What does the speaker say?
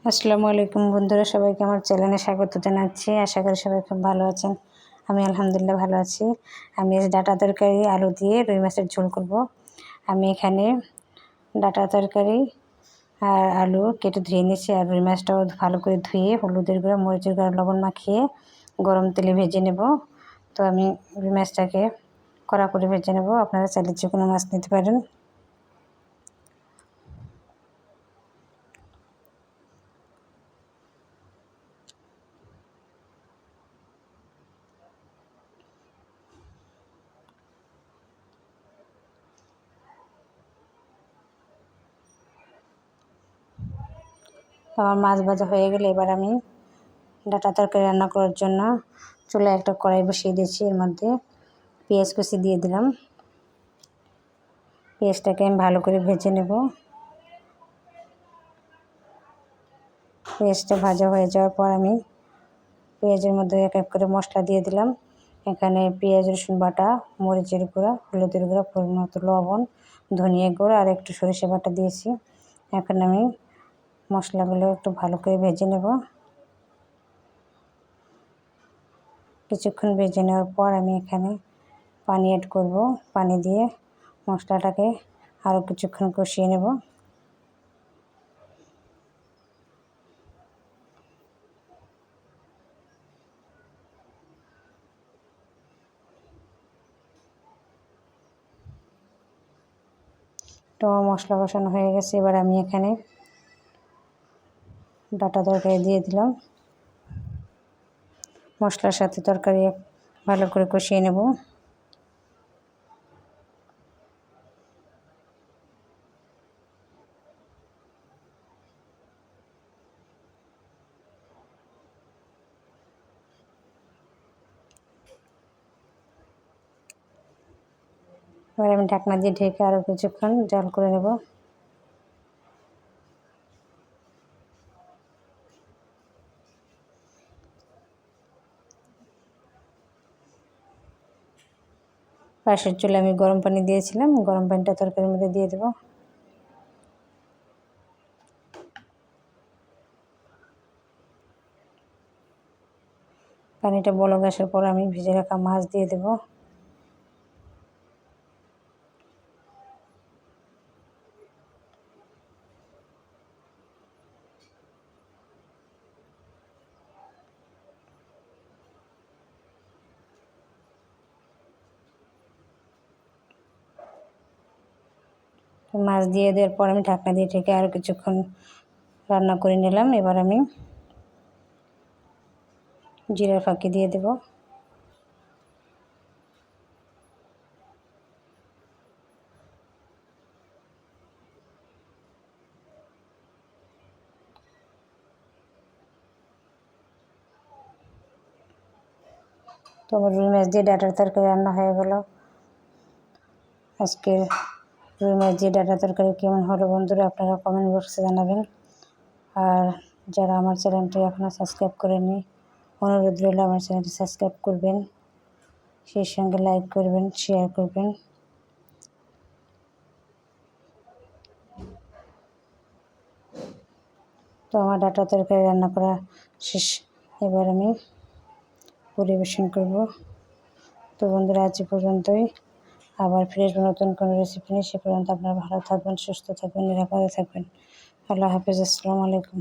আসসালামু আলাইকুম বন্ধুরা, সবাইকে আমার চ্যানেলে স্বাগত জানাচ্ছি। আশা করি সবাই খুব ভালো আছেন। আমি আলহামদুলিল্লাহ ভালো আছি। আমি ডাঁটা তরকারি আলু দিয়ে রুই মাছের ঝোল করব। আমি এখানে ডাঁটা তরকারি আর আলু কেটে ধুয়ে নিয়েছি, আর রুই মাছটাও ভালো করে ধুয়ে হলুদের গুঁড়া, মরিচের গুঁড়া, লবণ মাখিয়ে গরম তেলে ভেজে নেব। তো আমি রুই মাছটাকে কড়া করে ভেজে নেব। আপনারা চাইলে যে কোনো মাছ নিতে পারেন। আমার মাছ ভাজা হয়ে গেলে এবার আমি ডাঁটা তরকারি রান্না করার জন্য চুলায় একটা কড়াই বসিয়ে দিয়েছি। এর মধ্যে পেঁয়াজ কুচি দিয়ে দিলাম। পেঁয়াজটাকে আমি ভালো করে ভেজে নেব। পেঁয়াজটা ভাজা হয়ে যাওয়ার পর আমি পেঁয়াজের মধ্যে এক এক করে মশলা দিয়ে দিলাম। এখানে পেঁয়াজ, রসুন বাটা, মরিচের গুঁড়া, হলুদের গুঁড়া, পরিমাণ মতো লবণ, ধনিয়া গুঁড়া আর একটু সরিষা বাটা দিয়েছি। এখন আমি মশলাগুলো একটু ভালো করে ভেজে নেব। কিছুক্ষণ ভেজে নেওয়ার পর আমি এখানে পানি অ্যাড করব। পানি দিয়ে মশলাটাকে আরও কিছুক্ষণ কষিয়ে নেব। তো মশলা কষানো হয়ে গেছে। এবার আমি এখানে ডাঁটা তরকারি দিয়ে দিলাম। মশলার সাথে তরকারি ভালো করে কষিয়ে নেব। এবার আমি ঢাকনা দিয়ে ঢেকে আরও কিছুক্ষণ জাল করে নেব। পাশের চুলে আমি গরম পানি দিয়েছিলাম। গরম পানিটা তরকারির মধ্যে দিয়ে দেব। পানিটা বলক আসার পর আমি ভেজে রাখা মাছ দিয়ে দেব। মাছ দিয়ে দেওয়ার পর আমি ঢাকনা দিয়ে ঢেকে আরও কিছুক্ষণ রান্না করে নিলাম। এবার আমি জিরার ফাঁকি দিয়ে দেব। তো আমার রুই মাছ দিয়ে ডাঁটার তরকারি রান্না হয়ে গেল। আজকে রুই মাছ দিয়ে ডাঁটা তরকারি কেমন হলো বন্ধুরা, আপনারা কমেন্ট বক্সে জানাবেন। আর যারা আমার চ্যানেলটি এখনও সাবস্ক্রাইব করেনি, অনুরোধ রইল আমার চ্যানেলটি সাবস্ক্রাইব করবেন, সেই সঙ্গে লাইক করবেন, শেয়ার করবেন। তো আমার ডাঁটা তরকারি রান্না করা শেষ। এবার আমি পরিবেশন করব। তো বন্ধুরা, আজ পর্যন্তই। আবার ফিরে আসবো নতুন কোনো রেসিপি নিয়ে। সে পর্যন্ত আপনারা ভালো থাকবেন, সুস্থ থাকবেন, নিরাপদে থাকবেন। আল্লাহ হাফিজ। আসসালামু আলাইকুম।